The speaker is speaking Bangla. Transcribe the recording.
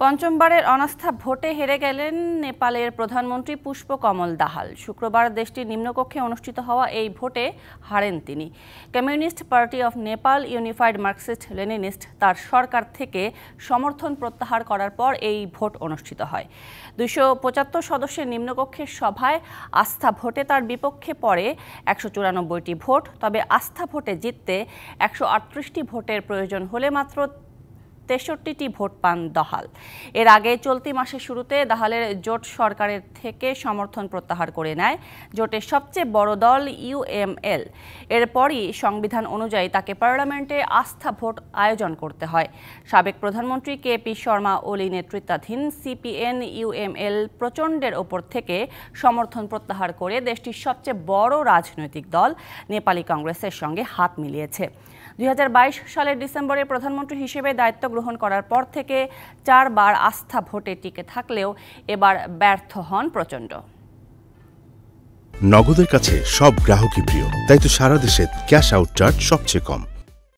পঞ্চমবারের অনাস্থা ভোটে হেরে গেলেন নেপালের প্রধানমন্ত্রী পুষ্পকমল দাহাল। শুক্রবার দেশটির নিম্নকক্ষে অনুষ্ঠিত হওয়া এই ভোটে হারেন তিনি। Communist party of Nepal unified Marxist Leninist তার সরকার থেকে সমর্থন প্রত্যাহার করার পর এই ভোট অনুষ্ঠিত হয়। 275 সদস্যের নিম্নকক্ষের সভায় আস্থা ভোটে তার বিপক্ষে পড়ে 194টি ভোট। তবে আস্থা ভোটে জিততে 138টি ভোটের প্রয়োজন হলে মাত্র 63টি ভোট পান দাহাল। এর আগে চলতি মাসের শুরুতে দাহালের জোট সরকারের থেকে সমর্থন প্রত্যাহার করে নেয় জোটের সবচেয়ে বড় দল ইউএমএল। এরপরই সংবিধান অনুযায়ী তাকে পার্লামেন্টে আস্থা ভোট আয়োজন করতে হয়। সাবেক প্রধানমন্ত্রী কেপি শর্মা ওলি নেতৃত্বাধীন সিপিএন ইউএমএল প্রচণ্ডের ওপর থেকে সমর্থন প্রত্যাহার করে দেশটির সবচেয়ে বড় রাজনৈতিক দল নেপালি কংগ্রেসের সঙ্গে হাত মিলিয়েছে। 2022 সালের ডিসেম্বরে প্রধানমন্ত্রী হিসেবে দায়িত্ব গ্রহণ করার পর থেকে 4 বার আস্থা ভোটে টিকে থাকলেও এবার ব্যর্থ হন প্রচণ্ড। নগদের কাছে সব গ্রাহকই প্রিয়, তাই তো সারা দেশে ক্যাশ আউট চার্জ সবচেয়ে কম।